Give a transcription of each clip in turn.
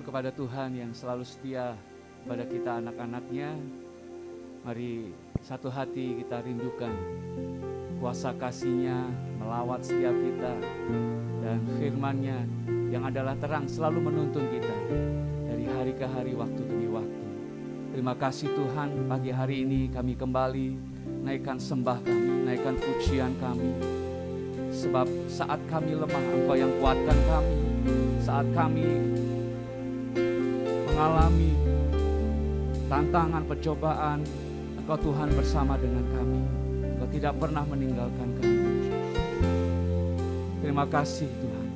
kepada Tuhan yang selalu setia pada kita anak-anaknya. Mari satu hati kita rindukan kuasa kasih-Nya melawat setiap kita, dan firman-Nya yang adalah terang selalu menuntun kita dari hari ke hari, waktu demi waktu. Terima kasih Tuhan, pagi hari ini kami kembali naikkan sembah kami, naikkan pujian kami. Sebab saat kami lemah, Engkau yang kuatkan kami. Saat kami mengalami tantangan, percobaan, Engkau Tuhan bersama dengan kami. Engkau tidak pernah meninggalkan kami. Terima kasih Tuhan.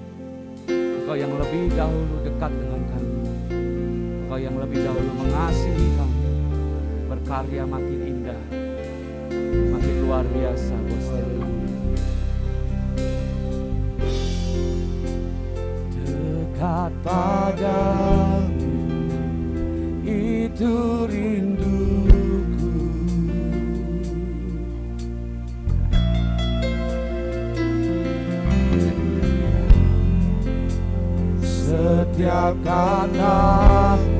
Engkau yang lebih dahulu dekat dengan kami. Engkau yang lebih dahulu mengasihi kami. Berkarya makin indah, makin luar biasa buat setiap kami. Dekat padamu, itu rinduku. Setiap katamu,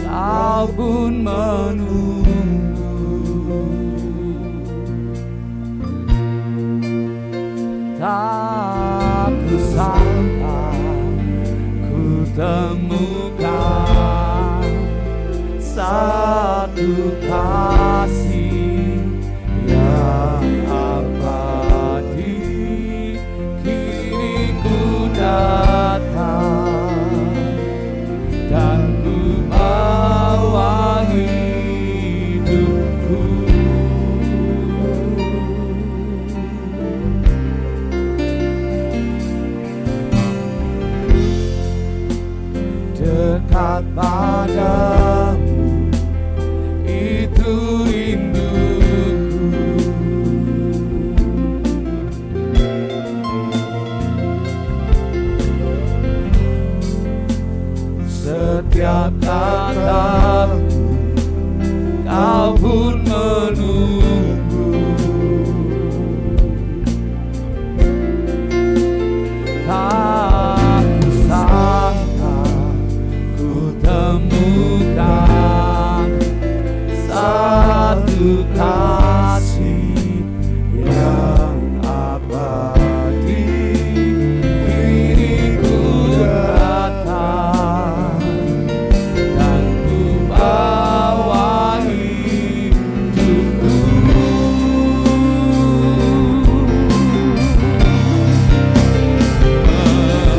Kau pun menunggu. Tak kusangka ku temukan satu kasih yang abadi. Kini ku datang dan ku bawa hidupku. Dekat padamu, itu rinduku. Setiap katamu, Kau pun menunggu. Tak kusangka ku temukan satu kasih yang abadi. Kini ku datang dan ku bawa hidupku.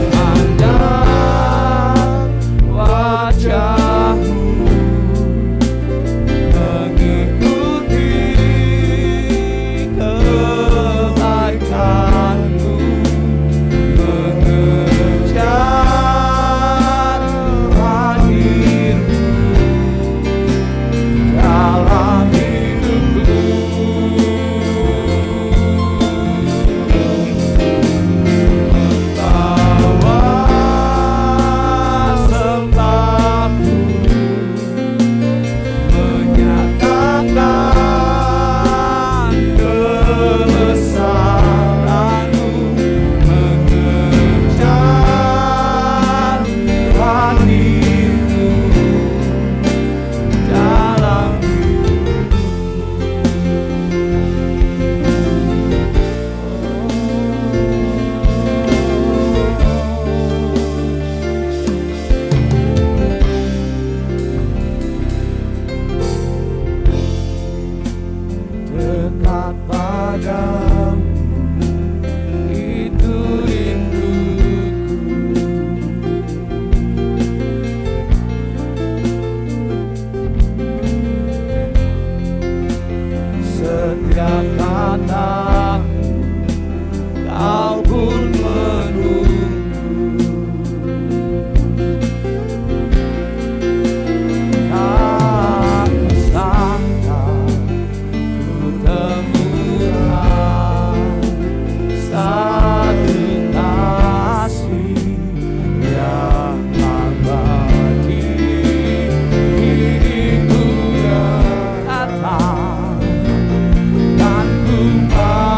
Memandang wajah-Mu, mengikuti kebaikan-Mu, mengejar hadir-Mu dalam hidupku. Membawa sembahku, menyatakan kebesaran-Mu, mengejar hadir-Mu dalam dekat padamu, itu rinduku. Setiap katamu, Kau pun menunggu. Tak kusangka ku temukan satu kasih yang abadi. Kini ku datang dan ku bawa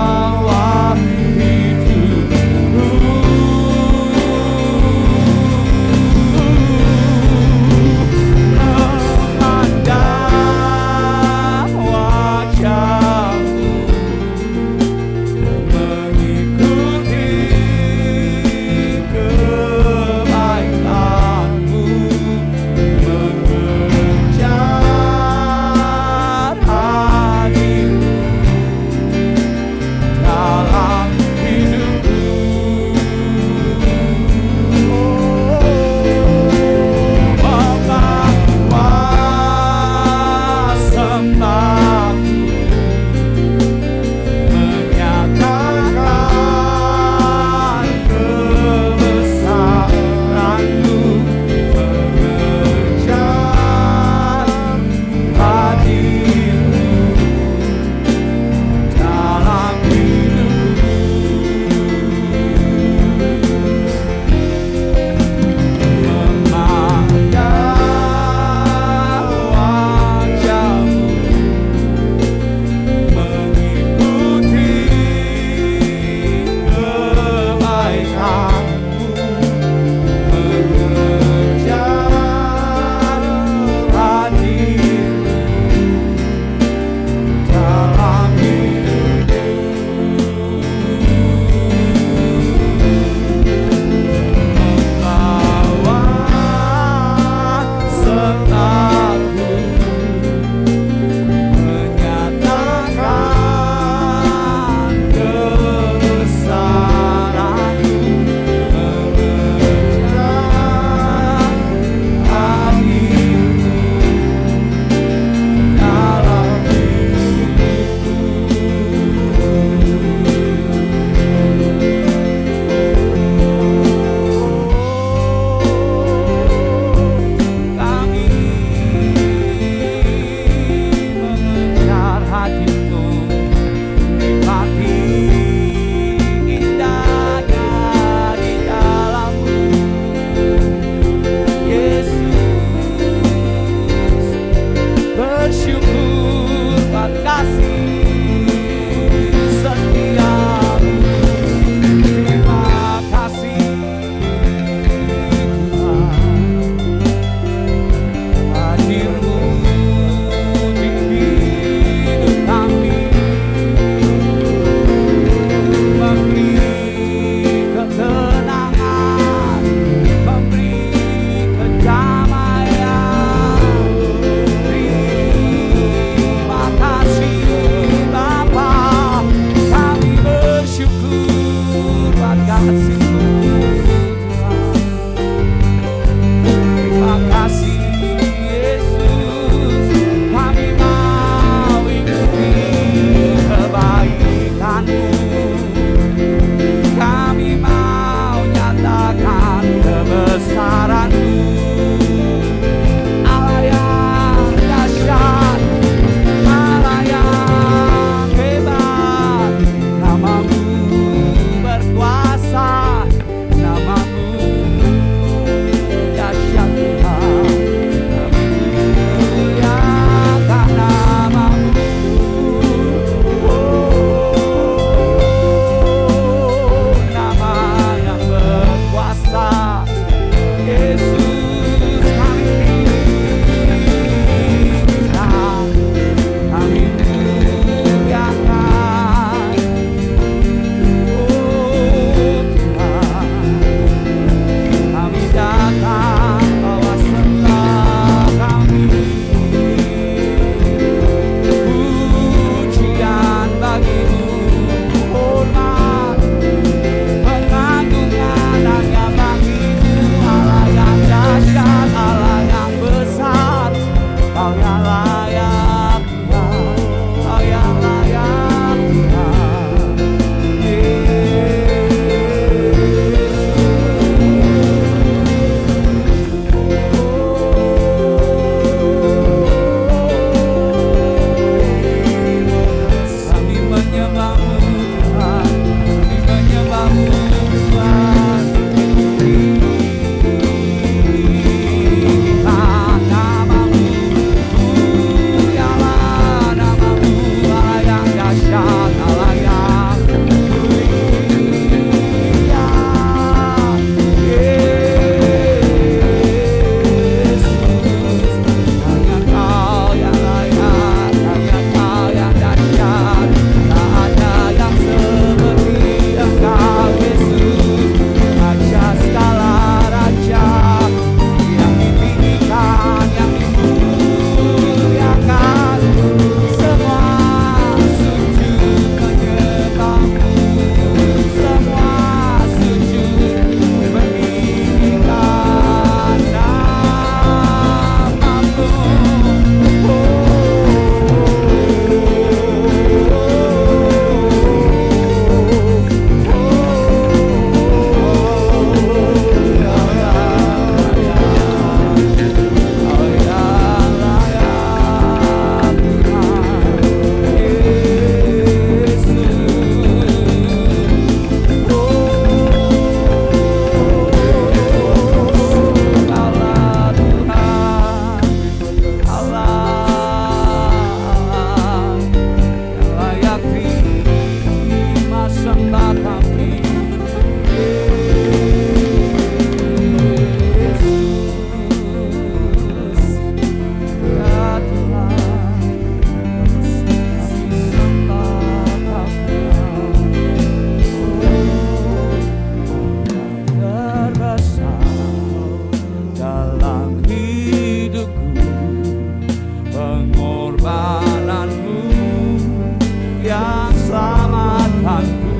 yang selamatkanku.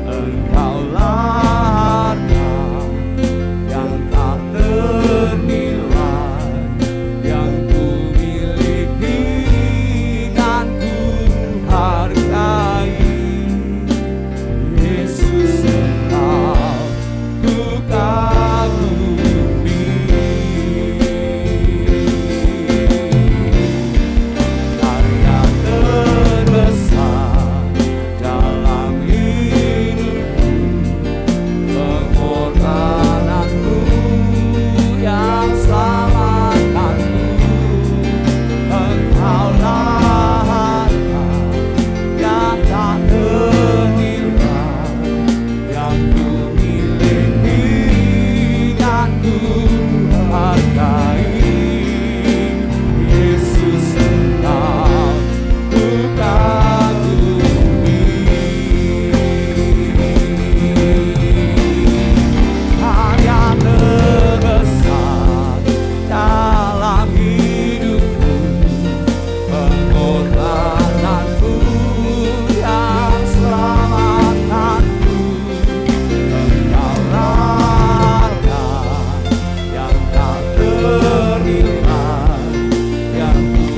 Engkaulah harta yang tak ternilai, yang ku miliki dan ku hargai. Yesus, Engkau ku kagumi. Karya terbesar dalam hidupku, pengorbananmu yang selamatkanku. Engkaulah harta yang tak ternilai, yang ku miliki dan ku hargai. Yesus, Engkau ku kagumi. Karya terbesar dalam hidupku, pengorbananmu yang selamatkanku. Engkaulah harta yang tak ternilai, yang ku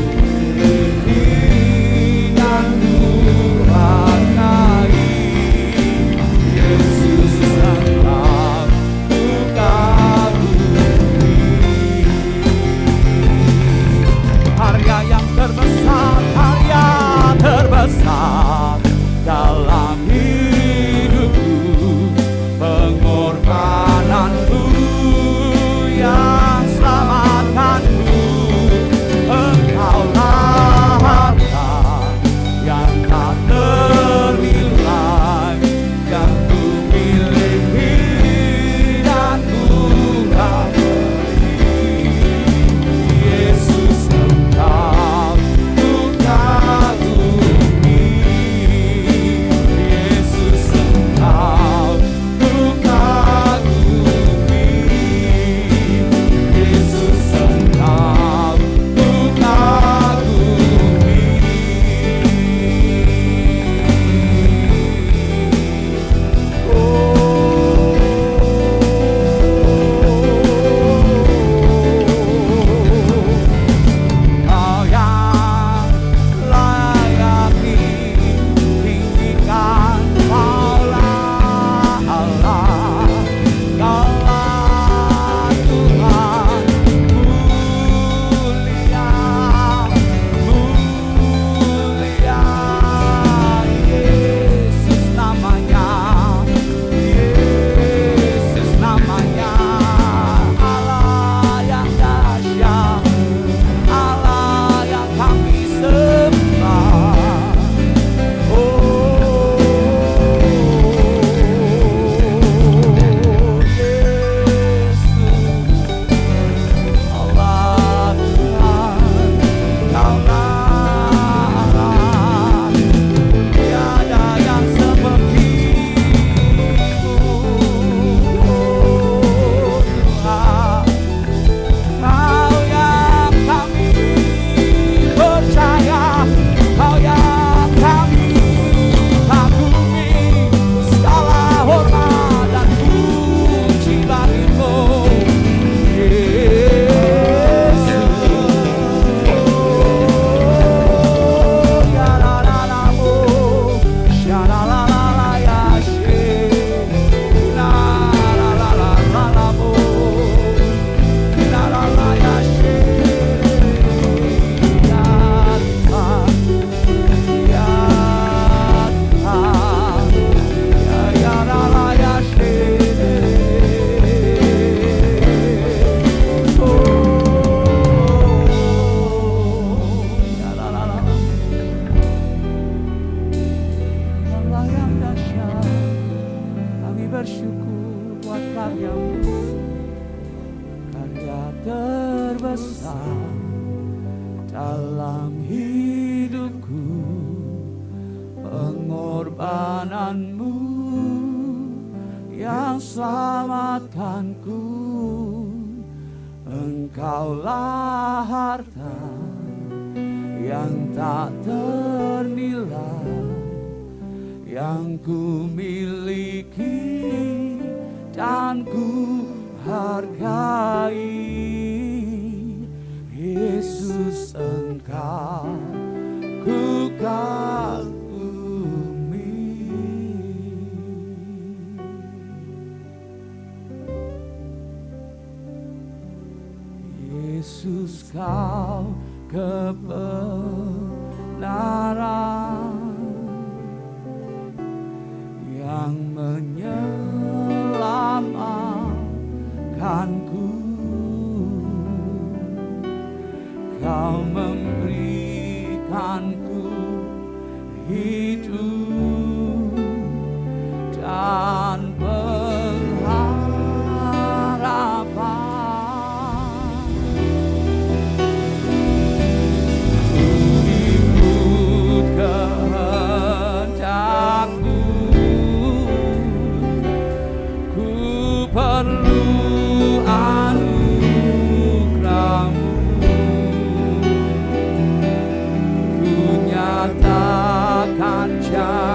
miliki dan ku hargai. Yesus, Engkau ku kagumi. Karya yang terbesar, karya terbesar dalam hidupku, pengorbananmu yang selamatkanku. Engkaulah harta yang tak ternilai, yang ku miliki dan ku hargai. Yesus, Engkau ku kagumi. Yesus, Engkau ku kagumi. Yesus, Engkau ku kagumi. Kau yang layak ditinggikan, Kaulah Allah, Kaulah Tuhan, mulia, mulia. Yesus namanya, Yesus namanya. Allah yang dahsyat, Allah yang kami sembah. Oh, Yesus, Allah Tuhan, Kaulah Allah, tiada yang seperti-Mu. Oh, Tuhan, Kau yang kami percaya, Kau yang kami kagumi. Segala hormat dan puji bagi-Mu, Yesus. Ya la la la mo, sha la la la la ya she, la la la la la la mo, la la la ya she. Ya Tuhan, ya Tuhan, ya la la ya she. Ya la la la. Allah yang dahsyat, kami bersyukur buat karya-Mu, karya terbesar dalam hidupku, pengorbananmu yang selamatkanku. Engkaulah harta yang tak ternilai, yang ku miliki dan ku hargai. Yesus, Engkau ku kagumi. Yesus, Kau kebenaran yang menyelamatkanku. Kau memberikanku hidup dan pengharapan. Ikut kehendakmu, ku perlu anugerahmu. Ku nyatakan janji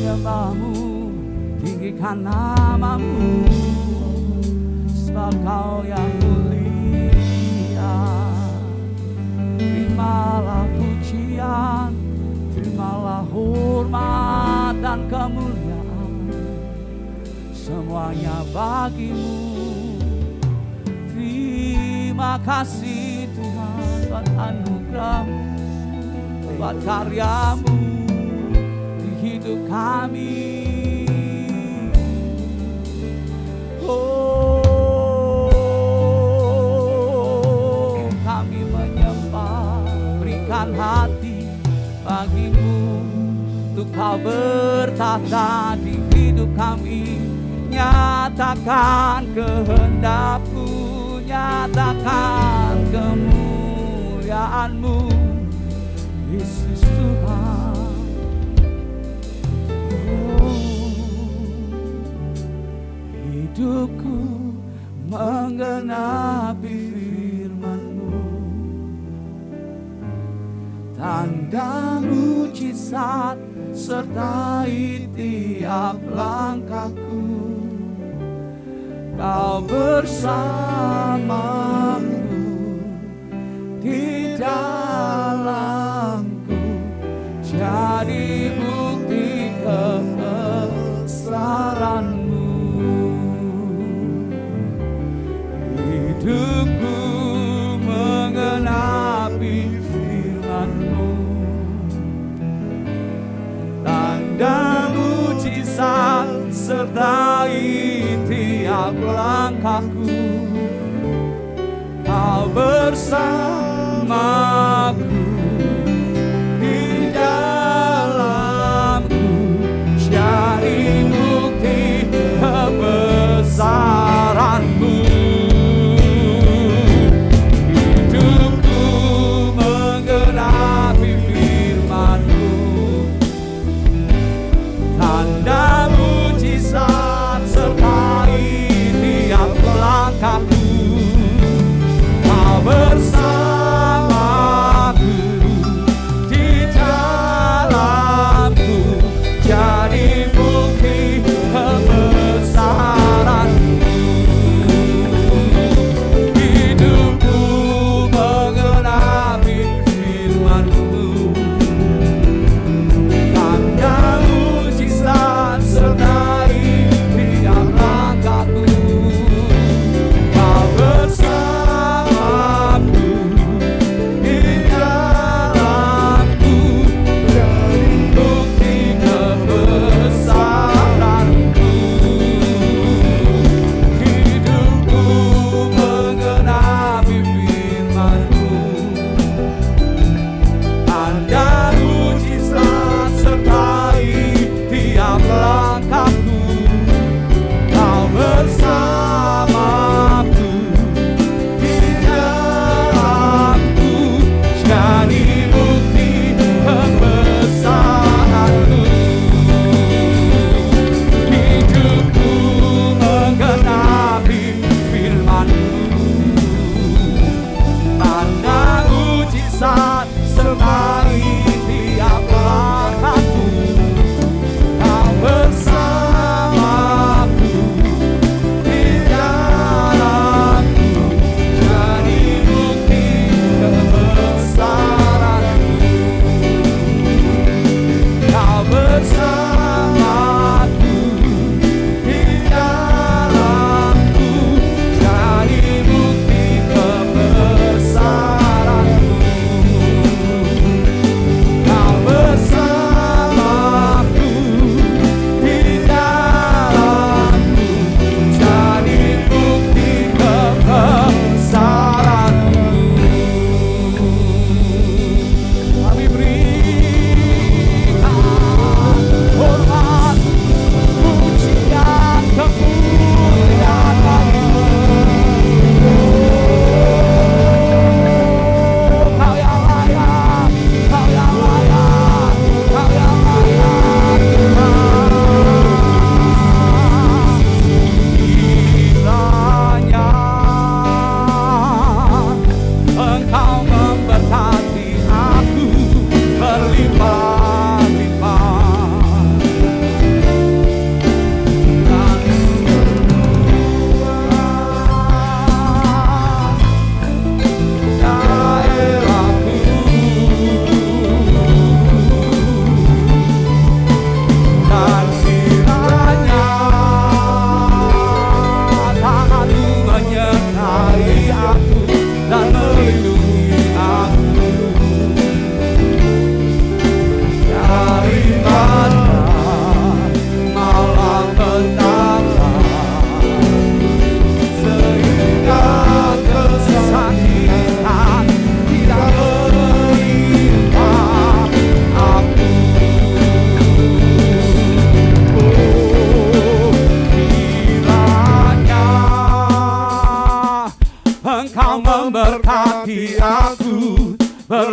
menyembahmu, tinggikan namamu, sebab Kau yang mulia. Terimalah pujian, terimalah hormat dan kemuliaan, semuanya bagimu. Terima kasih Tuhan buat anugerah-Mu, buat karya-Mu di hidup kami. Oh, kami menyembah, berikan hati bagi-Mu, untuk Kau bertata di hidup kami. Nyatakan kehendak-Mu, nyatakan kemuliaan-Mu, Yesus Tuhan. Oh, hidupku menggenapi firman-Mu, tanda mujizat sertai tiap langkahku. Kau bersamaku di dalamku, jadi bukti kebesaran-Mu. Hidupku menggenapi firman-Mu, tanda mujizat sertai tiap langkahku. Kau bersamaku di dalamku, jadi bukti kebesaran-Mu. Hidupku menggenapi firman-Mu, tanda mujizat sertai tiap langkahku. Kau bersamaku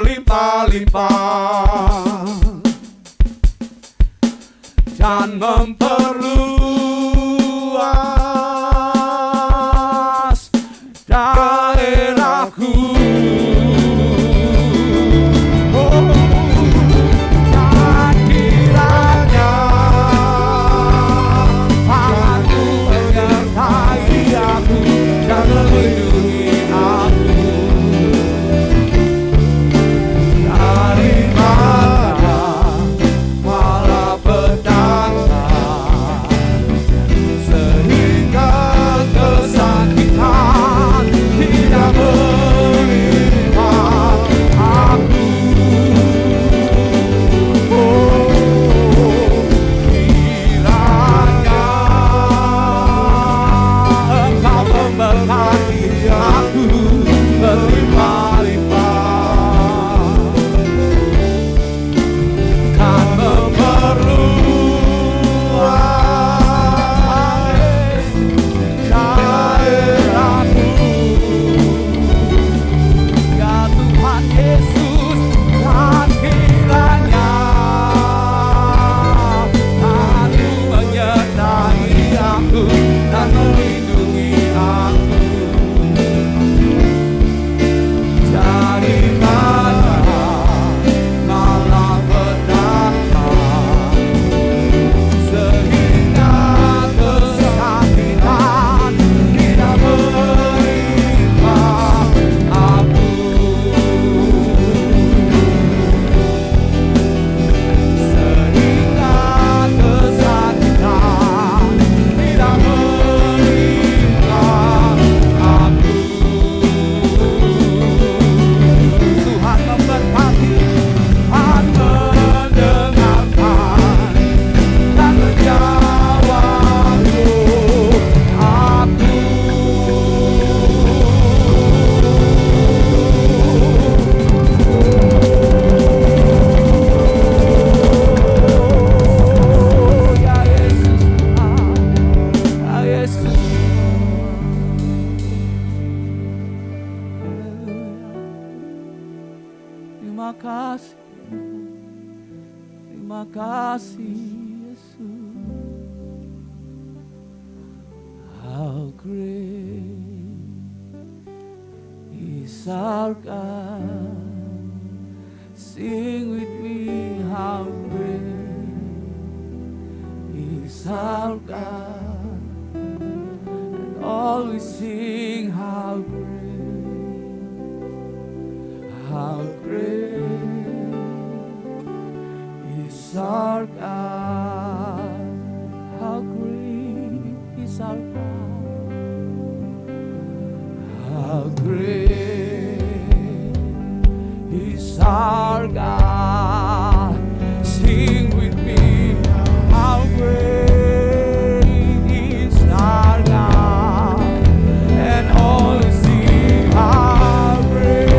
berlimpah-limpah dan memperluas daerahku. Dan kiranya tanganmu menyertai aku dan melindungi aku daripada malapetaka, sehingga kesakitan tidak menimpa aku. Kiranya Engkau memberkati aku berlimpah-limpah dan memperluas daerahku. Ya Tuhan Yesus, dan kiranya Tangan-Mu menyertai aku dan melindungi aku daripada malapetaka, sehingga kesakitan tidak menimpa aku. Sehingga kesakitan tidak menimpa aku. Tuhan memberkati, Tuhan mendengarkan dan menjawab doaku. Ya Yesus, ya Yesus. Terima kasih, terima kasih Yesus. How great is our God. Sing with me, how great is our God. And always sing, how great is our God. How great is our God. How great is our God. Sing with me, how great is our God. And all sing, how great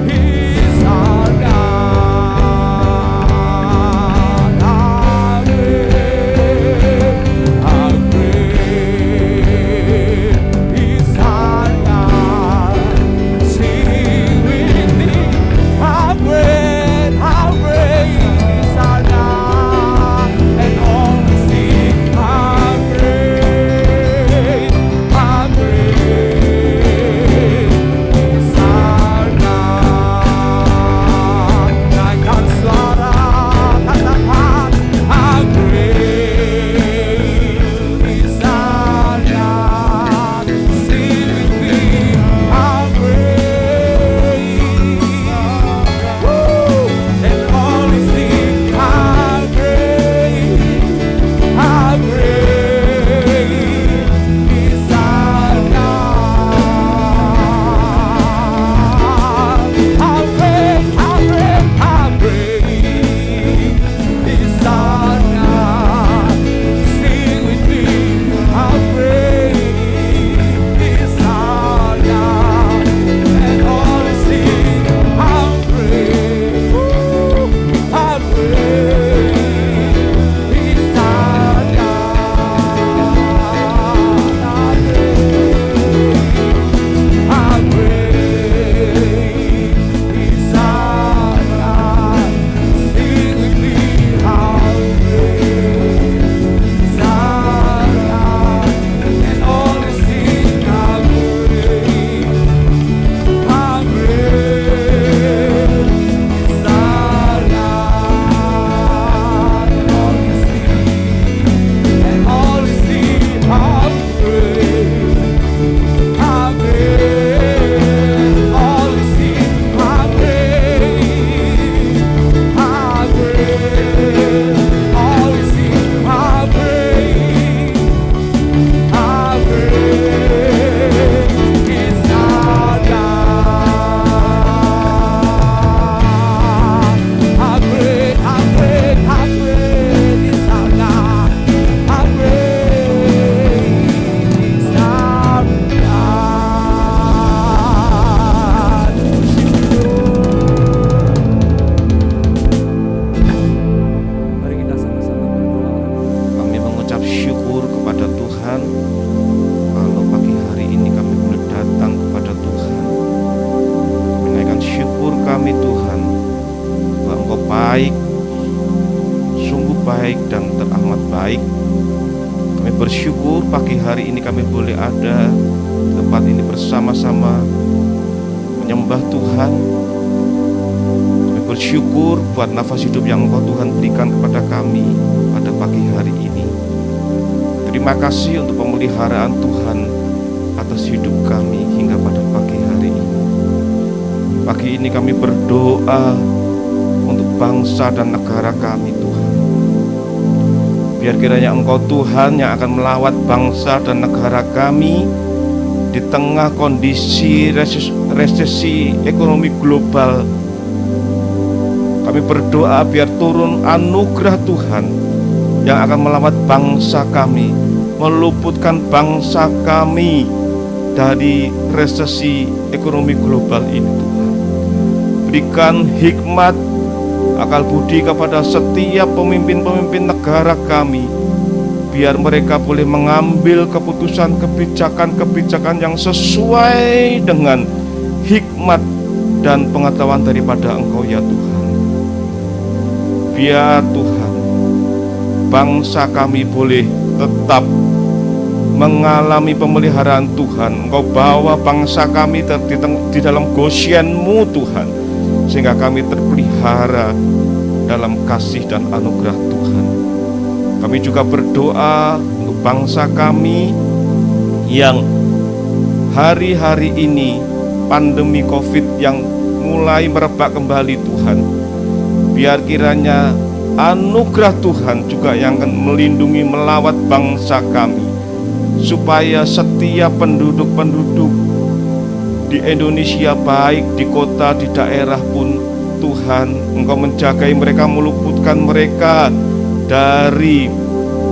is our kami Tuhan, bahwa Engkau baik, sungguh baik dan teramat baik. Kami bersyukur pagi hari ini kami boleh ada di tempat ini bersama-sama menyembah Tuhan. Kami bersyukur buat nafas hidup yang Engkau Tuhan berikan kepada kami pada pagi hari ini. Terima kasih untuk pemeliharaan Tuhan atas hidup kami hingga pada pagi hari ini. Pagi ini kami berdoa untuk bangsa dan negara kami Tuhan. Biar kiranya Engkau Tuhan yang akan melawat bangsa dan negara kami di tengah kondisi resesi ekonomi global. Kami berdoa biar turun anugerah Tuhan yang akan melawat bangsa kami, meluputkan bangsa kami dari resesi ekonomi global ini Tuhan. Berikan hikmat, akal budi kepada setiap pemimpin-pemimpin negara kami, biar mereka boleh mengambil keputusan kebijakan-kebijakan yang sesuai dengan hikmat dan pengetahuan daripada Engkau ya Tuhan. Biar Tuhan, bangsa kami boleh tetap mengalami pemeliharaan Tuhan. Engkau bawa bangsa kami di dalam Goshen-Mu Tuhan, sehingga kami terpelihara dalam kasih dan anugerah Tuhan. Kami juga berdoa untuk bangsa kami yang hari-hari ini pandemi COVID yang mulai merebak kembali Tuhan. Biar kiranya anugerah Tuhan juga yang akan melindungi melawat bangsa kami, supaya setiap penduduk-penduduk di Indonesia, baik di kota, di daerah pun Tuhan, Engkau menjagai mereka, meluputkan mereka dari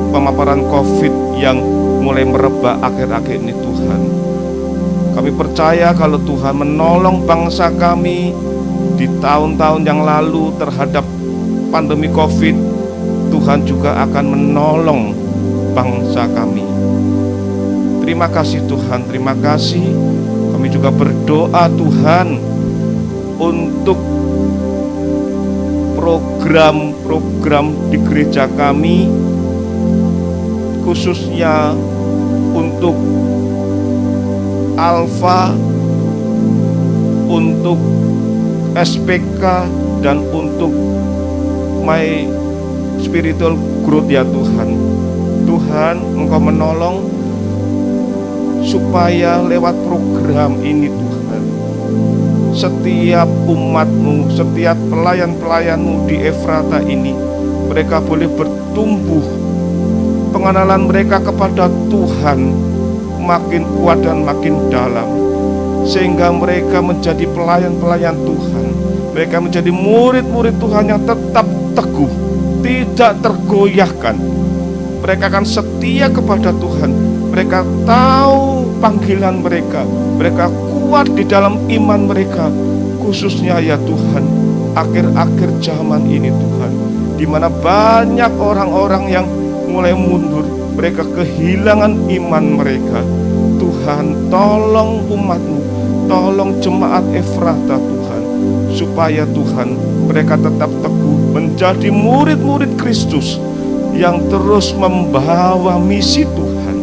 pemaparan COVID yang mulai merebak akhir-akhir ini Tuhan. Kami percaya kalau Tuhan menolong bangsa kami di tahun-tahun yang lalu terhadap pandemi COVID, Tuhan juga akan menolong bangsa kami. Terima kasih Tuhan, terima kasih. Kami juga berdoa Tuhan untuk program-program di gereja kami, khususnya untuk Alfa, untuk SPK, dan untuk My Spiritual Growth ya Tuhan. Tuhan, Engkau menolong supaya lewat program ini Tuhan, setiap umat-Mu, setiap pelayan-pelayan-Mu di Efrata ini, mereka boleh bertumbuh, pengenalan mereka kepada Tuhan makin kuat dan makin dalam, sehingga mereka menjadi pelayan-pelayan Tuhan. Mereka menjadi murid-murid Tuhan yang tetap teguh, tidak tergoyahkan. Mereka akan setia kepada Tuhan. Mereka tahu panggilan mereka. Mereka kuat di dalam iman mereka, khususnya ya Tuhan, akhir-akhir zaman ini Tuhan, di mana banyak orang-orang yang mulai mundur. Mereka kehilangan iman mereka. Tuhan, tolong umat-Mu, tolong jemaat Efrata Tuhan, supaya Tuhan mereka tetap teguh menjadi murid-murid Kristus yang terus membawa misi Tuhan.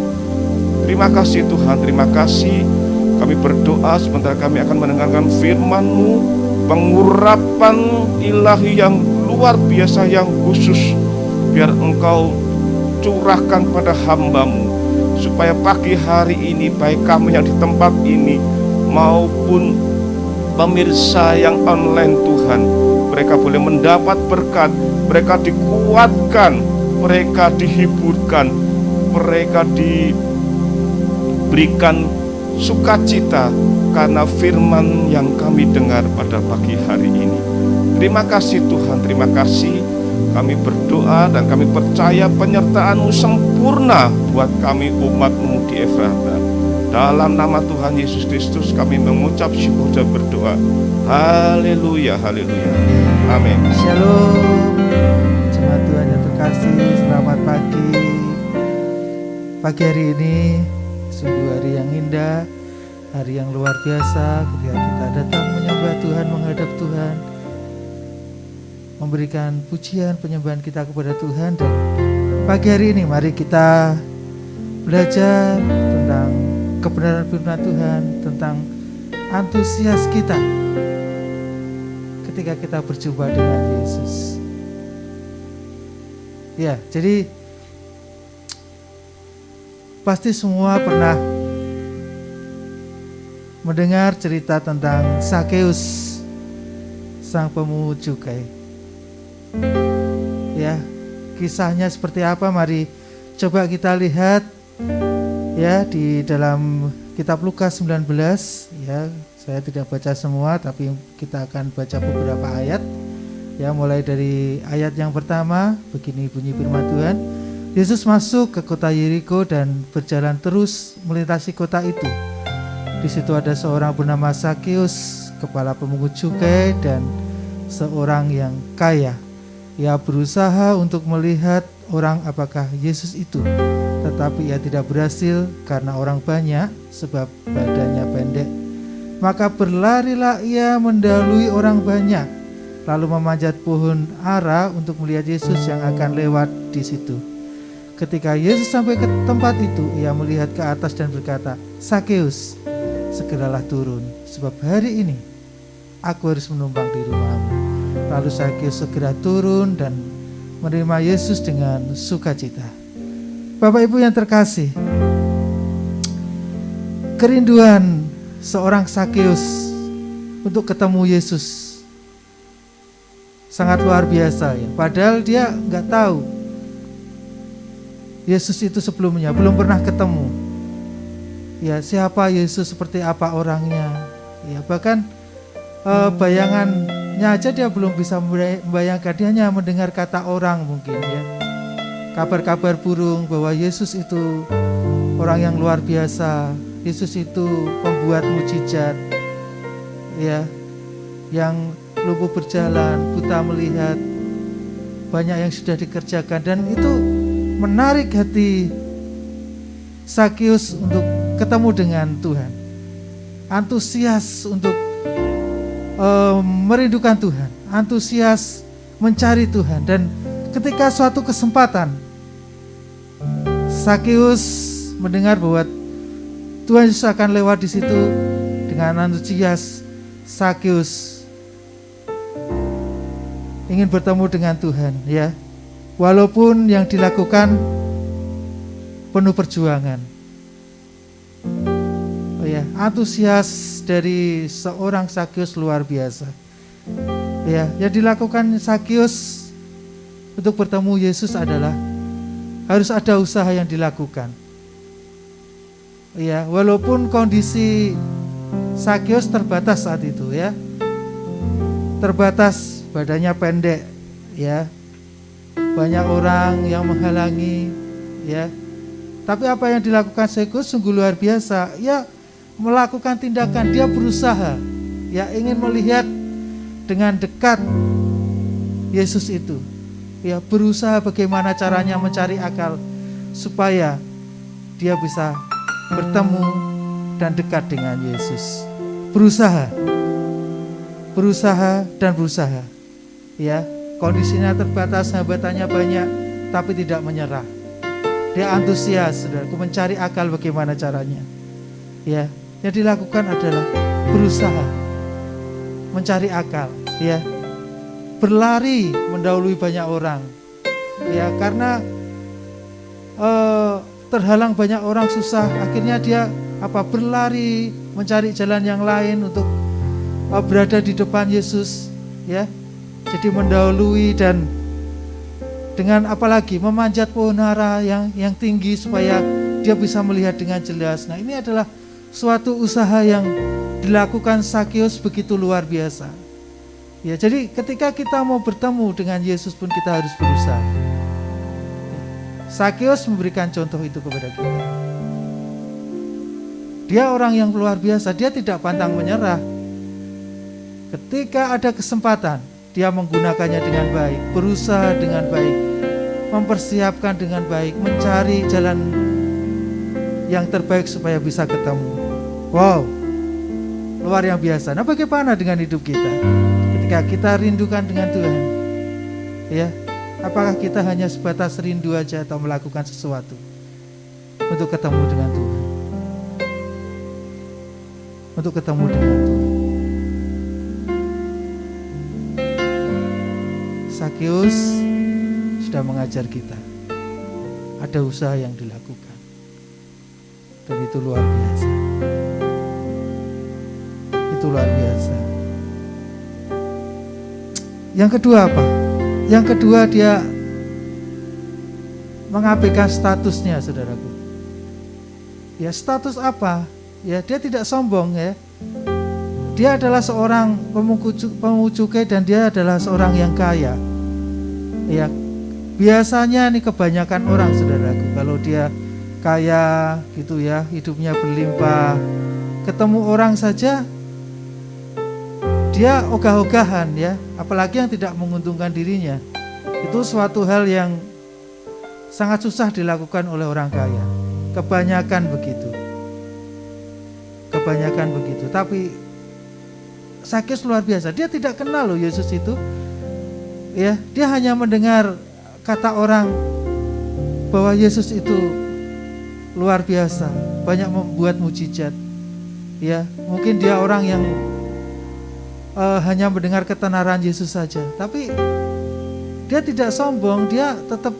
Terima kasih Tuhan, terima kasih. Kami berdoa sebentar kami akan mendengarkan firman-Mu, pengurapan ilahi yang luar biasa, yang khusus. Biar Engkau curahkan pada hamba-Mu, supaya pagi hari ini baik kami yang di tempat ini maupun pemirsa yang online Tuhan, mereka boleh mendapat berkat, mereka dikuatkan, mereka dihiburkan, mereka diberikan sukacita karena firman yang kami dengar pada pagi hari ini. Terima kasih Tuhan, terima kasih. Kami berdoa dan kami percaya penyertaan-Mu sempurna buat kami umat-Mu di Efrata. Dalam nama Tuhan Yesus Kristus kami mengucap syukur dan berdoa. Haleluya, haleluya. Amin. Shalom. Jemaat Tuhan yang terkasih, selamat pagi. Pagi hari ini sungguh hari yang indah, hari yang luar biasa ketika kita datang menyembah Tuhan, menghadap Tuhan, memberikan pujian, penyembahan kita kepada Tuhan. Dan pagi hari ini mari kita belajar tentang kebenaran firman Tuhan, tentang antusias kita ketika kita berjumpa dengan Yesus. Ya, jadi pasti semua pernah mendengar cerita tentang Sakeus, sang pemungut cukai. Ya, kisahnya seperti apa? Mari coba kita lihat ya di dalam kitab Lukas 19. Ya, saya tidak baca semua, tapi kita akan baca beberapa ayat. Ya, mulai dari ayat yang pertama, begini bunyi firman Tuhan. Yesus masuk ke kota Yeriko dan berjalan terus melintasi kota itu. Di situ ada seorang bernama Sakeus, kepala pemungut cukai dan seorang yang kaya. Ia berusaha untuk melihat orang apakah Yesus itu, tetapi ia tidak berhasil karena orang banyak, sebab badannya pendek. Maka berlarilah ia mendahului orang banyak, lalu memanjat pohon ara untuk melihat Yesus yang akan lewat di situ. Ketika Yesus sampai ke tempat itu, ia melihat ke atas dan berkata, "Sakeus, segeralah turun, sebab hari ini aku harus menumpang di rumahmu." Lalu Sakeus segera turun dan menerima Yesus dengan sukacita. Bapak Ibu yang terkasih, kerinduan seorang Sakeus untuk ketemu Yesus sangat luar biasa ya. Padahal dia nggak tahu Yesus itu sebelumnya, belum pernah ketemu. Ya, siapa Yesus, seperti apa orangnya. Ya, bahkan bayangannya aja dia belum bisa membayangkan. Dia hanya mendengar kata orang mungkin ya. Kabar-kabar burung bahwa Yesus itu orang yang luar biasa. Yesus itu pembuat mujizat. Ya, yang lumpuh berjalan, buta melihat. Banyak yang sudah dikerjakan dan itu menarik hati Sakeus untuk ketemu dengan Tuhan. Antusias untuk merindukan Tuhan, antusias mencari Tuhan. Dan ketika suatu kesempatan Sakeus mendengar bahwa Tuhan Yesus akan lewat di situ, dengan antusias Sakeus ingin bertemu dengan Tuhan ya. Walaupun yang dilakukan penuh perjuangan. Oh ya, antusias dari seorang Sakeus luar biasa. Ya, yang dilakukan Sakeus untuk bertemu Yesus adalah harus ada usaha yang dilakukan. Ya, walaupun kondisi Sakeus terbatas saat itu ya. Terbatas, badannya pendek ya. Banyak orang yang menghalangi ya. Tapi apa yang dilakukan Sakeus sungguh luar biasa. Ya, melakukan tindakan, dia berusaha ya, ingin melihat dengan dekat Yesus itu. Ya, berusaha bagaimana caranya mencari akal supaya dia bisa bertemu dan dekat dengan Yesus. Berusaha dan berusaha. Ya, kondisinya terbatas, hambatannya banyak, tapi tidak menyerah. Dia antusias, saudaraku, mencari akal bagaimana caranya. Ya, yang dilakukan adalah berusaha mencari akal. Ya, berlari mendahului banyak orang. Ya, karena terhalang banyak orang, susah. Akhirnya dia berlari mencari jalan yang lain untuk berada di depan Yesus. Ya, jadi mendahului dan dengan apalagi memanjat pohon ara yang tinggi supaya dia bisa melihat dengan jelas. Nah, ini adalah suatu usaha yang dilakukan Sakeus begitu luar biasa. Ya, jadi ketika kita mau bertemu dengan Yesus pun kita harus berusaha. Sakeus memberikan contoh itu kepada kita. Dia orang yang luar biasa, dia tidak pantang menyerah. Ketika ada kesempatan, dia menggunakannya dengan baik, berusaha dengan baik, mempersiapkan dengan baik, mencari jalan yang terbaik supaya bisa ketemu. Wow, luar yang biasa. Nah, bagaimana dengan hidup kita? Ketika kita rindukan dengan Tuhan, ya, apakah kita hanya sebatas rindu aja atau melakukan sesuatu untuk ketemu dengan Tuhan? Untuk ketemu dengan Tuhan. Sakeus sudah mengajar kita. Ada usaha yang dilakukan. Dan itu luar biasa. Itu luar biasa. Yang kedua apa? Yang kedua, dia mengabaikan statusnya, saudaraku. Ya, status apa? Ya, dia tidak sombong, ya. Dia adalah seorang pemungut cukai dan dia adalah seorang yang kaya. Ya, biasanya nih kebanyakan orang, saudaraku, kalau dia kaya gitu ya, hidupnya berlimpah, ketemu orang saja dia ogah-ogahan, ya, apalagi yang tidak menguntungkan dirinya. Itu suatu hal yang sangat susah dilakukan oleh orang kaya. Kebanyakan begitu. Kebanyakan begitu. Tapi Sakeus luar biasa. Dia tidak kenal loh Yesus itu. Ya, dia hanya mendengar kata orang bahwa Yesus itu luar biasa, banyak membuat mujizat. Ya, mungkin dia orang yang hanya mendengar ketenaran Yesus saja, tapi dia tidak sombong, dia tetap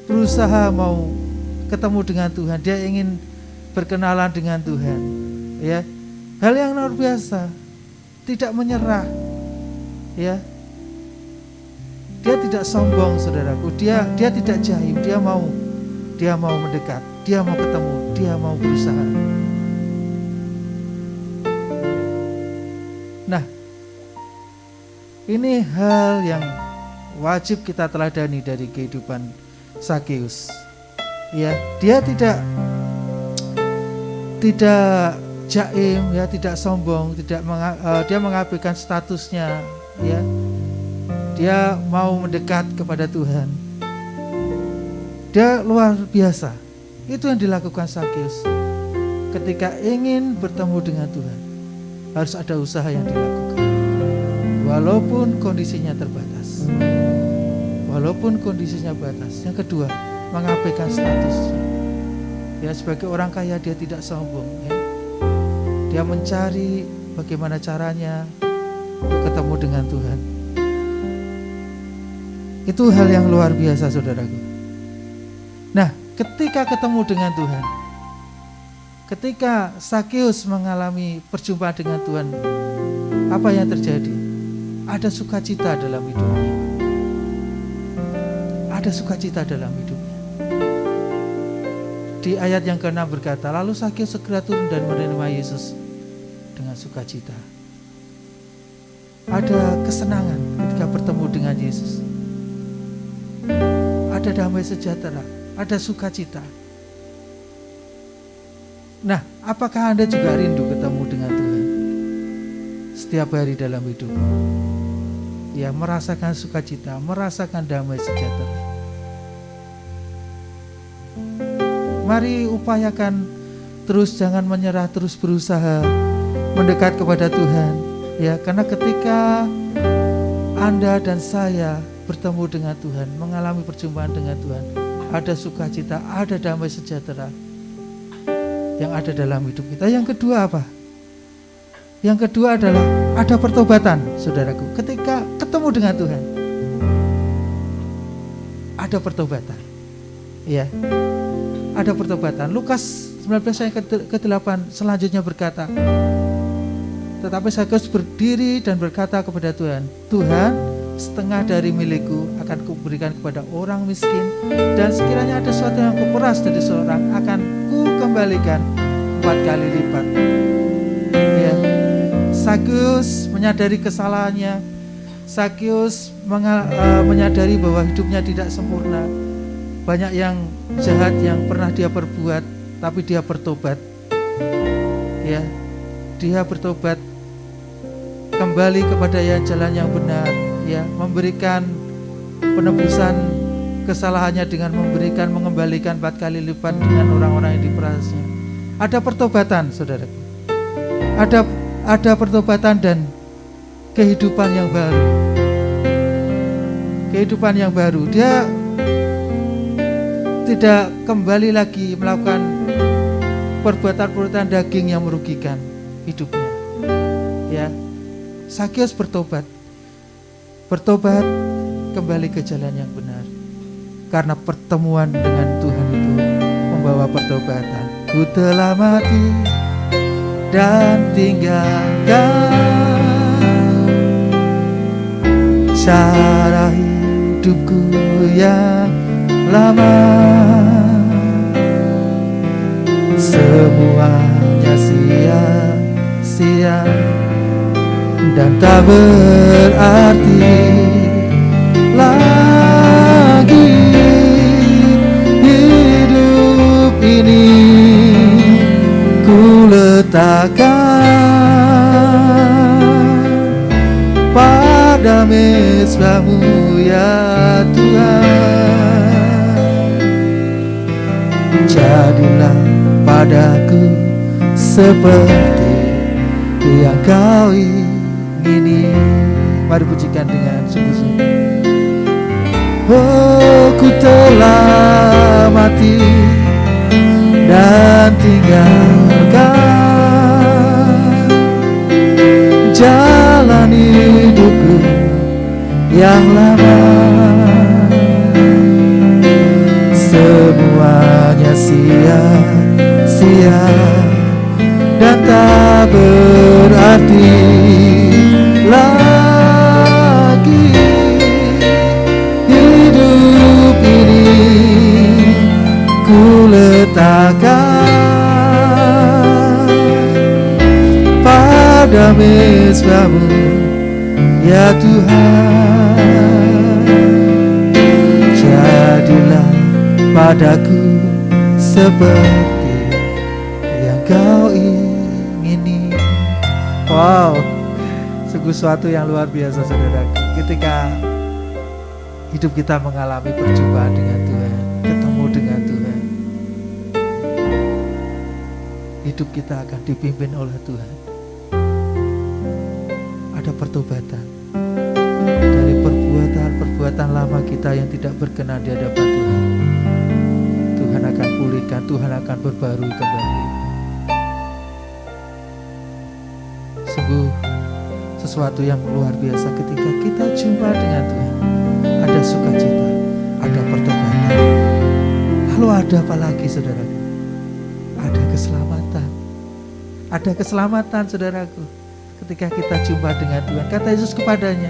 berusaha mau ketemu dengan Tuhan, dia ingin berkenalan dengan Tuhan. Ya, hal yang luar biasa, tidak menyerah. Ya, dia tidak sombong, saudaraku. Dia tidak jaim, dia mau mendekat, dia mau ketemu, dia mau berusaha. Nah, ini hal yang wajib kita teladani dari kehidupan Sakeus. Ya, dia tidak jaim, ya, tidak sombong, dia mengabaikan statusnya, ya. Dia mau mendekat kepada Tuhan. Dia luar biasa. Itu yang dilakukan Sakeus. Ketika ingin bertemu dengan Tuhan, harus ada usaha yang dilakukan. Walaupun kondisinya terbatas. Walaupun kondisinya batas. Yang kedua, mengabaikan statusnya. Ya, sebagai orang kaya dia tidak sombong, ya. Dia mencari bagaimana caranya untuk ketemu dengan Tuhan. Itu hal yang luar biasa, saudaraku. Nah, ketika ketemu dengan Tuhan, ketika Sakeus mengalami perjumpaan dengan Tuhan, apa yang terjadi? Ada sukacita dalam hidupnya. Ada sukacita dalam hidupnya. Di ayat yang ke-6 berkata, lalu Sakeus segera turun dan menerima Yesus dengan sukacita. Ada kesenangan ketika bertemu dengan Yesus. Ada damai sejahtera, ada sukacita. Nah, apakah Anda juga rindu ketemu dengan Tuhan setiap hari dalam hidup? Ya, merasakan sukacita, merasakan damai sejahtera. Mari upayakan terus, jangan menyerah, terus berusaha mendekat kepada Tuhan. Ya, karena ketika Anda dan saya bertemu dengan Tuhan, mengalami perjumpaan dengan Tuhan, ada sukacita, ada damai sejahtera yang ada dalam hidup kita. Yang kedua apa? Yang kedua adalah ada pertobatan, saudaraku. Ketika ketemu dengan Tuhan, ada pertobatan. Ya, ada pertobatan. Lukas 19 ayat ke-8 selanjutnya berkata, tetapi Sakeus berdiri dan berkata kepada Tuhan, Tuhan, setengah dari milikku akan kuberikan kepada orang miskin, dan sekiranya ada sesuatu yang kuperas dari seorang, akan kukembalikan 4 kali lipat. Ya. Sakeus menyadari kesalahannya. Sakeus menyadari bahwa hidupnya tidak sempurna. Banyak yang jahat yang pernah dia perbuat, tapi dia bertobat. Ya, dia bertobat kembali kepada jalan yang benar. Ya, memberikan penebusan kesalahannya dengan mengembalikan 4 kali lipat dengan orang-orang yang diperasnya. Ada pertobatan, saudaraku. Ada ada pertobatan dan kehidupan yang baru. Kehidupan yang baru. Dia tidak kembali lagi melakukan perbuatan-perbuatan daging yang merugikan hidupnya. Ya, Zakeus bertobat. Bertobat kembali ke jalan yang benar. Karena pertemuan dengan Tuhan itu membawa pertobatan. Ku telah mati dan tinggalkan cara hidupku yang lama. Semuanya sia-sia dan tak berarti lagi. Hidup ini ku letakkan pada mezbamu ya Tuhan. Jadilah padaku seperti yang Kau ingini. Mari pujikan dengan sungguh-sungguh. Oh, ku telah mati dan tinggalkan jalan hidupku yang lama. Semuanya sia-sia dan tak berarti lagi. Hidup ini ku letakkan pada mezbamu ya Tuhan. Jadilah padaku seperti yang Kau ingini. Wow, sungguh suatu yang luar biasa saudaraku. Ketika hidup kita mengalami perjumpaan dengan Tuhan, ketemu dengan Tuhan, hidup kita akan dipimpin oleh Tuhan. Ada pertobatan dari perbuatan lama kita yang tidak berkenan di hadapan Tuhan. Tuhan akan pulihkan, Tuhan akan berbarui kembali. Sungguh sesuatu yang luar biasa ketika kita jumpa dengan Tuhan. Ada sukacita, ada pertobatan. Lalu ada apa lagi saudaraku? Ada keselamatan. Ada keselamatan saudaraku. Ketika kita jumpa dengan Tuhan, kata Yesus kepadanya,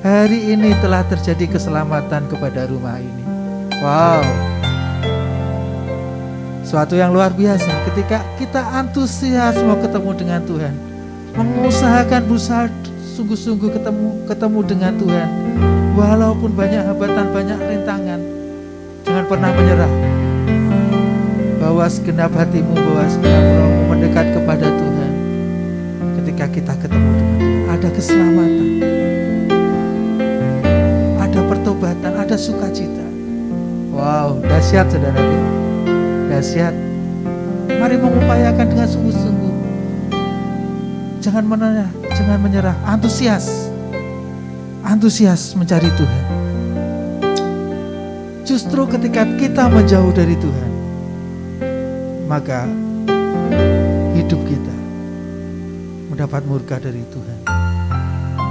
hari ini telah terjadi keselamatan kepada rumah ini. Wow, suatu yang luar biasa ketika kita antusias mau ketemu dengan Tuhan, mengusahakan berusaha sungguh-sungguh ketemu dengan Tuhan. Walaupun banyak hambatan, banyak rintangan, jangan pernah menyerah. Bawa segenap hatimu, bawa segenap rohmu mendekat kepada Tuhan. Ketika kita ketemu dengan Tuhan, ada keselamatan, ada pertobatan, ada sukacita. Wow, dahsyat saudaraku, dahsyat. Mari mengupayakan dengan sungguh-sungguh. Jangan menyerah, antusias mencari Tuhan. Justru ketika kita menjauh dari Tuhan, maka hidup kita mendapat murka dari Tuhan.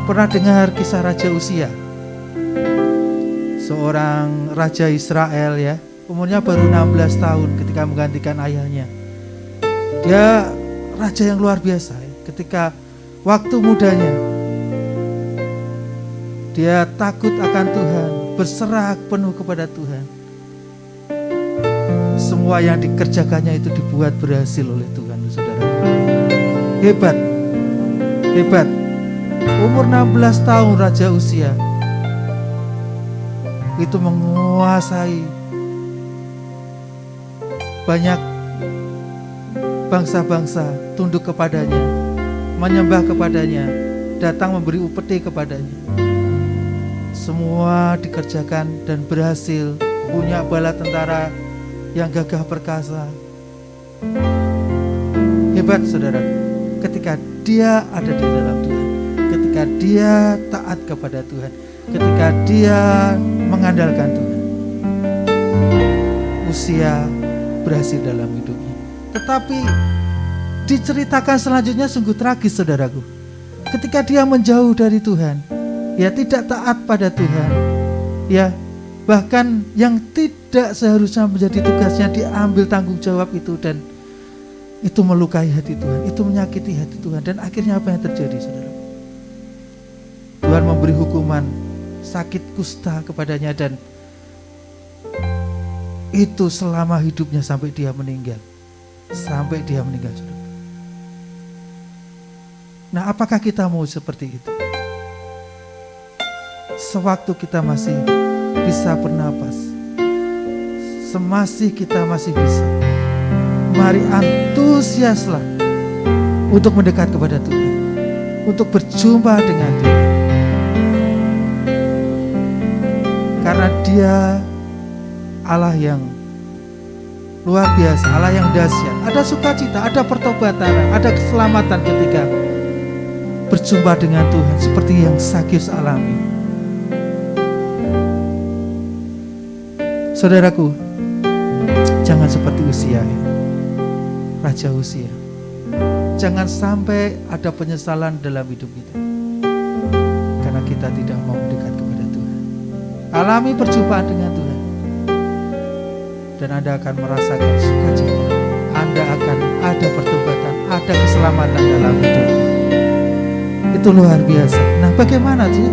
Pernah dengar kisah Raja Uzia? Seorang Raja Israel ya, umurnya baru 16 tahun ketika menggantikan ayahnya. Dia raja yang luar biasa. Ketika waktu mudanya, dia takut akan Tuhan, berserah penuh kepada Tuhan. Semua yang dikerjakannya itu dibuat berhasil oleh Tuhan, saudara. Hebat, hebat. Umur 16 tahun Raja Uzia itu menguasai banyak bangsa-bangsa tunduk kepadanya, menyembah kepadanya, datang memberi upeti kepadanya. Semua dikerjakan dan berhasil, punya bala tentara yang gagah perkasa. Hebat saudara. ketika dia ada di dalam Tuhan, ketika dia taat kepada Tuhan, ketika dia mengandalkan Tuhan. Usia berhasil dalam hidupnya. Tetapi diceritakan selanjutnya sungguh tragis, saudaraku. Ketika dia menjauh dari Tuhan, ya tidak taat pada Tuhan, ya bahkan yang tidak seharusnya menjadi tugasnya diambil tanggung jawab itu, dan itu melukai hati Tuhan, itu menyakiti hati Tuhan. Dan akhirnya apa yang terjadi, saudara? Tuhan memberi hukuman sakit kusta kepadanya, dan itu selama hidupnya sampai dia meninggal. Sampai dia meninggal, saudara. Nah, apakah kita mau seperti itu? Sewaktu kita masih bisa bernapas, semasih kita masih bisa, mari antusiaslah untuk mendekat kepada Tuhan, untuk berjumpa dengan Dia. Karena Dia Allah yang luar biasa, Allah yang dahsyat. Ada sukacita, ada pertobatan, ada keselamatan ketika berjumpa dengan Tuhan, seperti yang Zakius alami. Saudaraku, jangan seperti Uzia, Raja Uzia. Jangan sampai ada penyesalan dalam hidup kita, karena kita tidak mau mendekat kepada Tuhan. Alami perjumpaan dengan Tuhan, dan Anda akan merasakan sukacita. Anda akan ada pertobatan, ada keselamatan dalam hidup. Itu luar biasa. Nah, bagaimana sih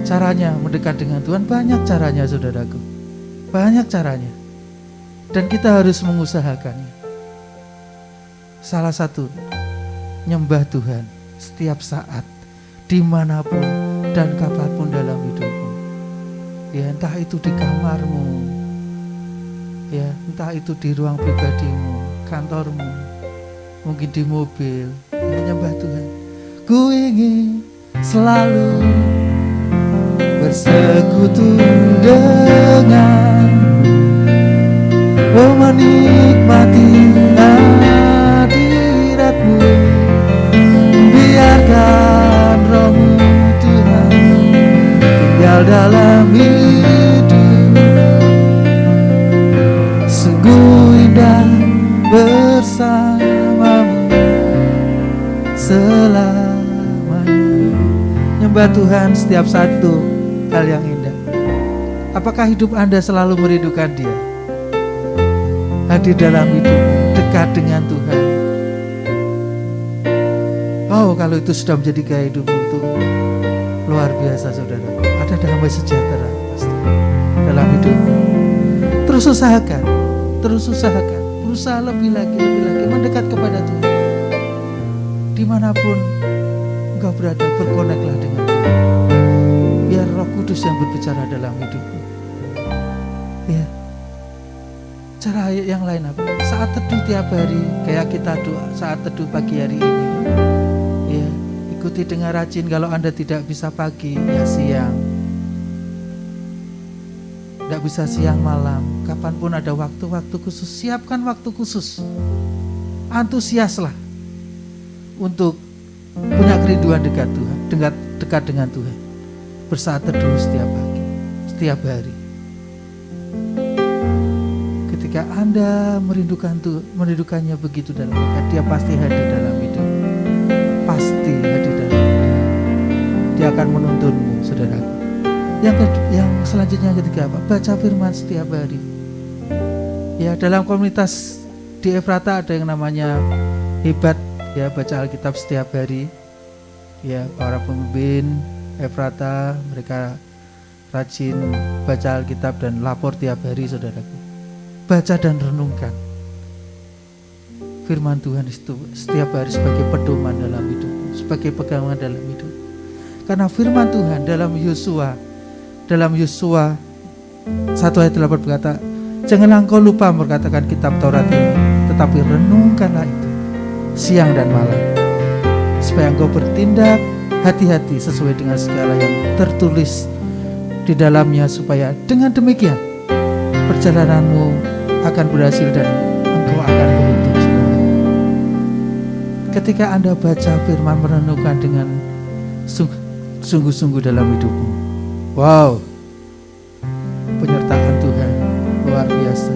caranya mendekat dengan Tuhan? Banyak caranya, saudaraku. Banyak caranya. Dan kita harus mengusahakannya. Salah satu, nyembah Tuhan setiap saat, dimanapun dan kapanpun dalam hidupmu. Ya, entah itu di kamarmu, ya, entah itu di ruang pribadimu, kantormu, mungkin di mobil, menyembah Tuhan. Ku ingin selalu bersekutu dengan, oh menikmati hadirat-Mu. Biarkan Roh-Mu Tuhan tinggal dalam hidup. Sungguh indah bersamamu selamanya. Nyembah Tuhan setiap saat itu hal yang indah. Apakah hidup Anda selalu merindukan Dia? Hadir dalam hidup, dekat dengan Tuhan. Oh, kalau itu sudah menjadi gaya hidupmu, itu luar biasa, saudara. Ada damai sejahtera pasti dalam hidupmu. Terus usahakan, berusaha lebih lagi mendekat kepada Tuhan. Dimanapun engkau berada, berkoneklah dengan Tuhan. Biar Roh Kudus yang berbicara dalam hidupmu. Ya. Cara yang lain apa? Saat teduh tiap hari, kayak kita doa saat teduh pagi hari ini. Ya, ikuti dengan rajin. Kalau Anda tidak bisa pagi, ya siang. Tidak bisa siang malam. Kapanpun ada waktu-waktu khusus, siapkan waktu khusus. Antusiaslah untuk punya kerinduan dekat Tuhan, dekat dengan Tuhan. Bersaat teduh setiap pagi, setiap hari. Ketika Anda merindukannya begitu dalam hidup, Dia pasti hadir dalam hidup. Pasti hadir dalam hidup. Dia akan menuntunmu, saudaraku. Yang selanjutnya ketiga apa? Baca firman setiap hari. Ya, dalam komunitas di Efrata ada yang namanya hebat, ya, baca Alkitab setiap hari. Ya, para pemimpin Efrata mereka rajin baca Alkitab dan lapor tiap hari, saudaraku. Baca dan renungkan firman Tuhan itu setiap hari sebagai pedoman dalam hidup, sebagai pegangan dalam hidup. Karena firman Tuhan dalam Yosua 1 ayat 8 berkata, janganlah engkau lupa memperkatakan kitab Taurat ini, tetapi renungkanlah itu siang dan malam, supaya engkau bertindak hati-hati sesuai dengan segala yang tertulis di dalamnya, supaya dengan demikian perjalananmu akan berhasil dan engkau akan beruntung. ketika Anda baca firman, merenungkan dengan sungguh-sungguh dalam hidupmu. Wow, penyertaan Tuhan luar biasa.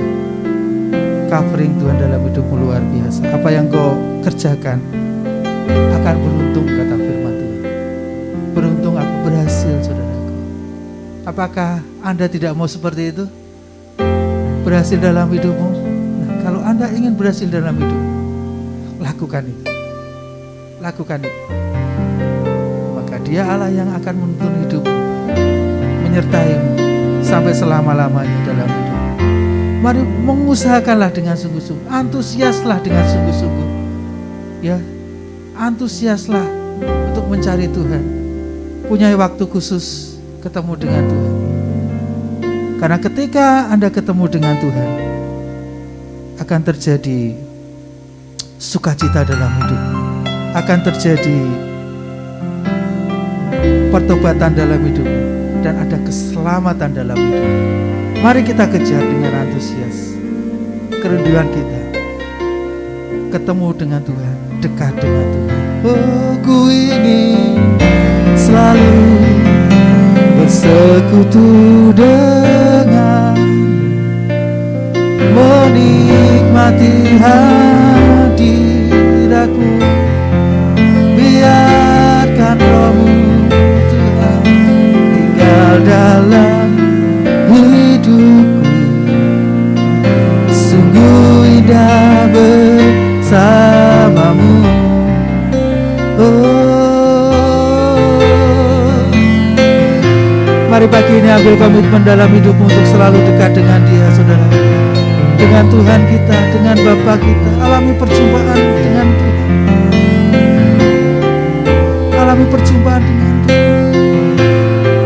Covering Tuhan dalam hidupmu luar biasa. Apa yang kau kerjakan akan beruntung, kata firman Tuhan. Beruntung aku berhasil, saudaraku. Apakah Anda tidak mau seperti itu? Berhasil dalam hidupmu? Nah, kalau Anda ingin berhasil dalam hidupmu, lakukan itu. Lakukan itu. Maka Dia Allah yang akan menuntun hidupmu, menyertaimu sampai selama-lamanya dalam hidup. Mari mengusahakanlah dengan sungguh-sungguh, antusiaslah dengan sungguh-sungguh. Ya, antusiaslah untuk mencari Tuhan. Punya waktu khusus ketemu dengan Tuhan. Karena ketika Anda ketemu dengan Tuhan, akan terjadi sukacita dalam hidupmu. Akan terjadi pertobatan dalam hidupmu. Dan ada keselamatan dalam hidupmu. Mari kita kejar dengan antusias kerinduan kita. Ketemu dengan Tuhan, dekat dengan Tuhan. Oh, ku ingin selalu bersekutu dengan, menikmati hadiratmu. Biarkan Roh-Mu Tuhan tinggal dalam hidupku. Sungguh indah bersamamu. Mari pagi ini ambil komitmen dalam hidupmu untuk selalu dekat dengan Dia, saudara. Dengan Tuhan kita, dengan Bapa kita. Alami perjumpaan dengan Tuhan. Alami perjumpaan dengan Tuhan.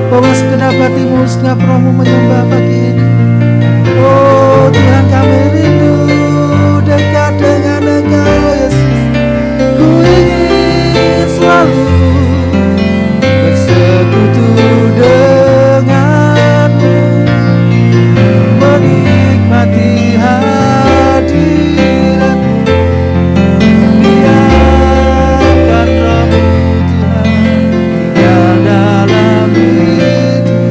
Bawa segenap hatimu, segenap rohmu menyembah pagi ini. Oh Tuhan, kami rindu dekat dengan Engkau, Yesus. Ku ingin selalu bersekutu denganmu, menikmati hadiratmu. Biarkan Roh-Mu Tuhan tinggal dalam hidup.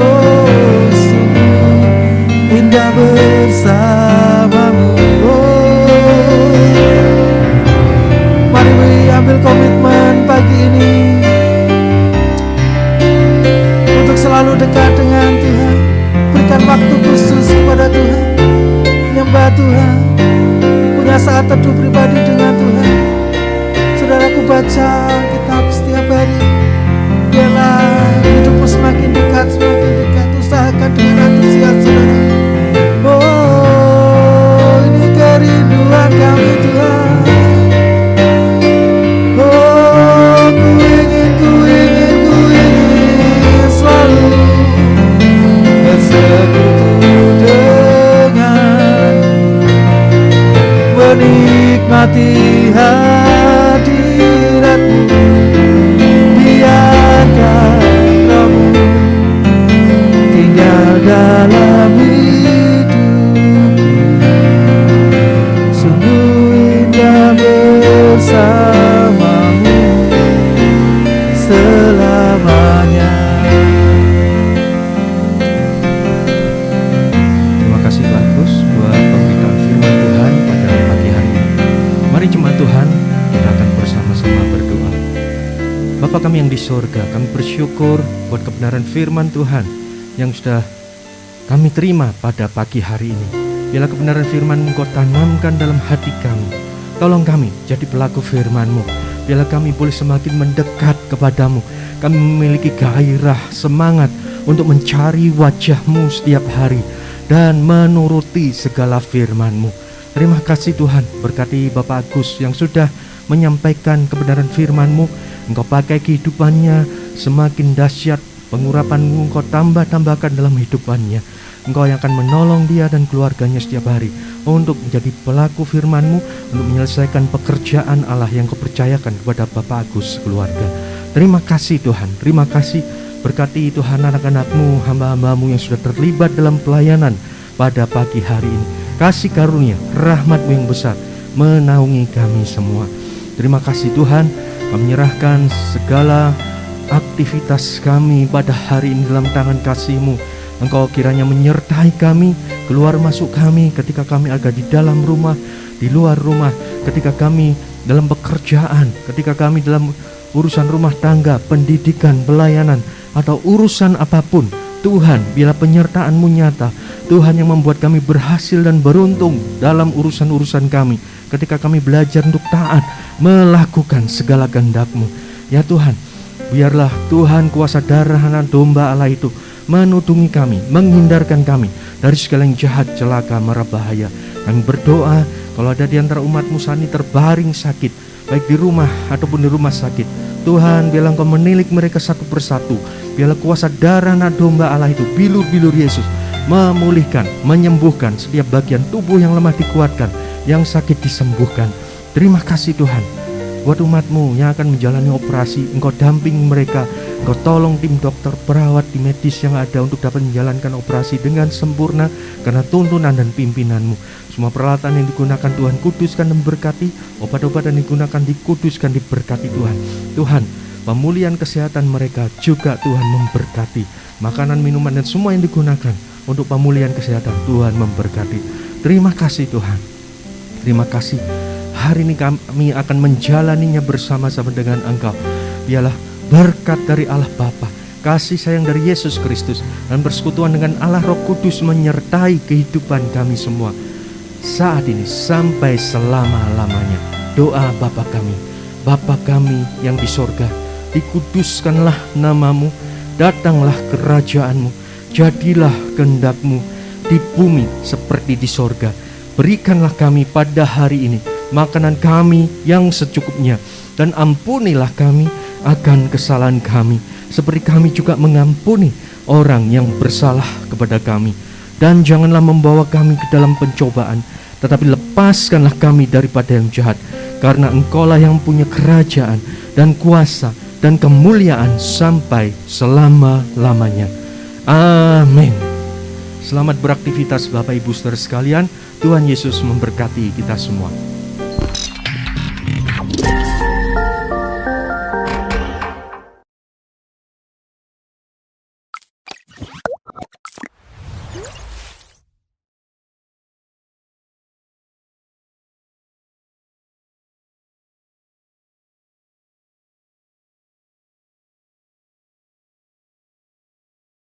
Oh, sungguh indah bersamamu. Mari ambil komitmen pagi ini untuk selalu dekat dengan Tuhan. Berikan waktu khusus kepada Tuhan, menyembah Tuhan, punya saat teduh pribadi dengan Tuhan. Saudaraku, baca kitab setiap hari. Biarlah hidupmu semakin dekat, semakin dekat. Usahakan dengan antusias, saudara. Oh, ini kerinduan kami, Tuhan. Oh, ku ingin selalu bersekutu dengan, menikmati hadiratmu. Biarkan Roh-Mu tinggal dalam hidupku. Sungguh indah bersamamu selamanya. Terima kasih Tuhan Terus buat pemberitaan firman Tuhan pada pagi hari ini. Mari jemaat Tuhan, kita akan bersama-sama berdoa. Bapa kami yang di surga, kami bersyukur buat kebenaran firman Tuhan yang sudah kami terima pada pagi hari ini. Biarlah kebenaran firman Engkau tanamkan dalam hati kami. Tolong kami jadi pelaku firman-Mu. Biarlah kami boleh semakin mendekat kepadamu. Kami memiliki gairah, semangat untuk mencari wajah-Mu setiap hari dan menuruti segala firman-Mu. Terima kasih Tuhan, berkati Bapak Agus yang sudah menyampaikan kebenaran firman-Mu. Engkau pakai kehidupannya semakin dahsyat, pengurapan-Mu Engkau tambahkan dalam hidupannya. Engkau yang akan menolong dia dan keluarganya setiap hari untuk menjadi pelaku firman-Mu, untuk menyelesaikan pekerjaan Allah yang Kau percayakan kepada Bapak Agus keluarga. Terima kasih Tuhan, terima kasih. Berkati Tuhan anak-anak-Mu, hamba-hamba-Mu yang sudah terlibat dalam pelayanan pada pagi hari ini. Kasih karunia, rahmat-Mu yang besar menaungi kami semua. Terima kasih Tuhan, kami menyerahkan segala aktivitas kami pada hari ini dalam tangan kasih-Mu. Engkau kiranya menyertai kami, keluar masuk kami ketika kami ada di dalam rumah, di luar rumah, ketika kami dalam pekerjaan, ketika kami dalam urusan rumah tangga, pendidikan, pelayanan, atau urusan apapun. Tuhan, bila penyertaan-Mu nyata, Tuhan yang membuat kami berhasil dan beruntung dalam urusan-urusan kami, ketika kami belajar untuk taat, melakukan segala kehendak-Mu. Ya Tuhan, biarlah Tuhan kuasa darah anak domba Allah itu menutungi kami, menghindarkan kami dari segala yang jahat, celaka, mara bahaya. Kami berdoa, kalau ada di antara umat-Mu saat ini terbaring sakit, baik di rumah ataupun di rumah sakit, Tuhan, biarlah Engkau menilik mereka satu persatu. Biarlah kuasa darah anak domba Allah itu, bilur-bilur Yesus, memulihkan, menyembuhkan setiap bagian tubuh yang lemah dikuatkan, yang sakit disembuhkan. Terima kasih Tuhan, buat umat-Mu yang akan menjalani operasi, Engkau damping mereka, Engkau tolong tim dokter, perawat, tim medis yang ada untuk dapat menjalankan operasi dengan sempurna karena tuntunan dan pimpinan-Mu. Semua peralatan yang digunakan Tuhan kuduskan dan berkati, obat-obatan yang digunakan dikuduskan, diberkati Tuhan. Tuhan, pemulihan kesehatan mereka juga Tuhan memberkati. Makanan, minuman, dan semua yang digunakan untuk pemulihan kesehatan Tuhan memberkati. Terima kasih Tuhan. Terima kasih. Hari ini kami akan menjalaninya bersama-sama dengan Engkau. Biarlah berkat dari Allah Bapa, kasih sayang dari Yesus Kristus, dan persekutuan dengan Allah Roh Kudus menyertai kehidupan kami semua saat ini sampai selama-lamanya. Doa Bapa kami yang di sorga, dikuduskanlah nama-Mu, datanglah kerajaan-Mu, jadilah kehendak-Mu di bumi seperti di sorga. Berikanlah kami pada hari ini makanan kami yang secukupnya, dan ampunilah kami akan kesalahan kami, seperti kami juga mengampuni orang yang bersalah kepada kami. Dan janganlah membawa kami ke dalam pencobaan, tetapi lepaskanlah kami daripada yang jahat, karena Engkaulah yang punya kerajaan dan kuasa dan kemuliaan sampai selama-lamanya. Amin. Selamat beraktivitas Bapak Ibu Saudara sekalian. Tuhan Yesus memberkati kita semua.